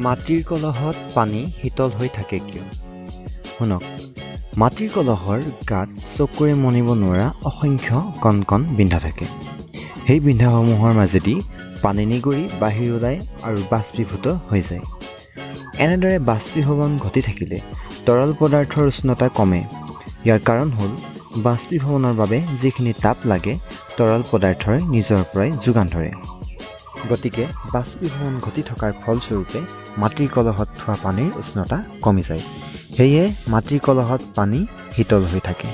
মাটিৰ কলহত পানী শীতল হৈ থাকে কিয়? শুনক, মাটিৰ কলহৰ গাত চকুৰে মনিব নোৱাৰা অসংখ্য কণ কণ বিন্ধা থাকে। সেই বিন্ধাসমূহৰ মাজেদি পানী নিগৰি বাহিৰ ওলায় আৰু বাষ্পীভূত হৈ যায়। এনেদৰে বাষ্পীভৱন ঘটি থাকিলে তৰল পদাৰ্থৰ উষ্ণতা কমে। ইয়াৰ কাৰণ হ'ল বাষ্পীভৱনৰ বাবে যিখিনি তাপ লাগে তৰল পদাৰ্থই নিজৰ পৰাই যোগান ধৰে। গতিকে বাষ্পীভৱন ঘটি থকাৰ ফলস্বৰূপে মাটিৰ কলহত থোৱা পানীৰ উষ্ণতা কমি যায়। সেয়ে মাটিৰ কলহত পানী শীতল হৈ থাকে।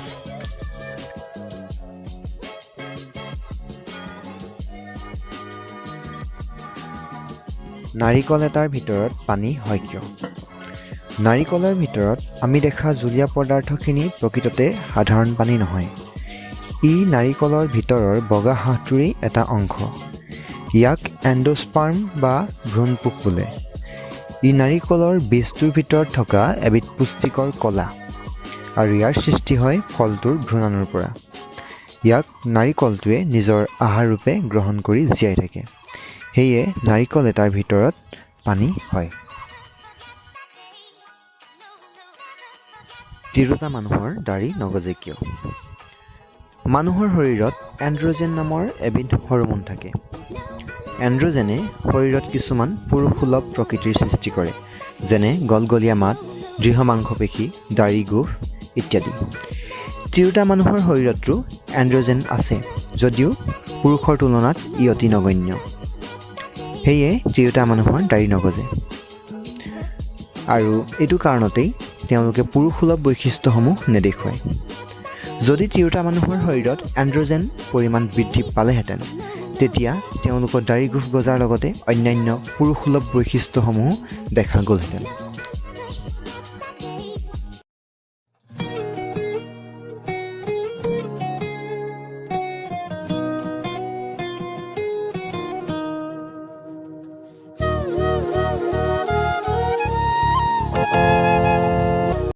নাৰিকল এটাৰ ভিতৰত পানী হয় কিয়? নাৰিকলৰ ভিতৰত আমি দেখা জুলীয়া পদাৰ্থখিনি প্ৰকৃততে সাধাৰণ পানী নহয়। ই নাৰিকলৰ ভিতৰৰ বগা হাঁহটোৰেই এটা অংশ। ইয়াক এণ্ডোস্পাৰ্ম বা ভ্ৰূণপোক বোলে। ই নাৰিকলৰ বীজটোৰ ভিতৰত থকা এবিধ পুষ্টিকৰ কলা, আৰু ইয়াৰ সৃষ্টি হয় ফলটোৰ ভ্ৰূণাণুৰ পৰা। ইয়াক নাৰিকলটোৱে নিজৰ আহাৰ ৰূপে গ্ৰহণ কৰি জীয়াই থাকে। সেয়ে নাৰিকল এটাৰ ভিতৰত পানী হয়। তিৰোতা মানুহৰ দাঢ়ি নগজে কিয়? মানুহৰ শৰীৰত এণ্ড্ৰজেন নামৰ এবিধ হৰম'ন থাকে। এণ্ড্ৰজেনে শৰীৰত কিছুমান পুৰুষসুলভ প্ৰকৃতিৰ সৃষ্টি কৰে, যেনে গলগলীয়া মাত, দৃঢ় মাংসপেশী, দাঢ়ি গোফ ইত্যাদি। তিৰোতা মানুহৰ শৰীৰতো এণ্ড্ৰজেন আছে, যদিও পুৰুষৰ তুলনাত ই অতি নগণ্য। সেয়ে তিৰোতা মানুহৰ দাঢ়ি নগজে। আৰু এইটো কাৰণতেই তেওঁলোকে পুৰুষসুলভ বৈশিষ্ট্যসমূহ নেদেখুৱায়। যদি তিৰোতা মানুহৰ শৰীৰত এণ্ড্ৰজেন পৰিমাণ বৃদ্ধি পালেহেঁতেন, তেতিয়া তেওঁলোকৰ দাঢ়ি গোফ গজাৰ লগতে অন্যান্য পুৰুষসুলভ বৈশিষ্ট্যসমূহো দেখা গ'লহেঁতেন।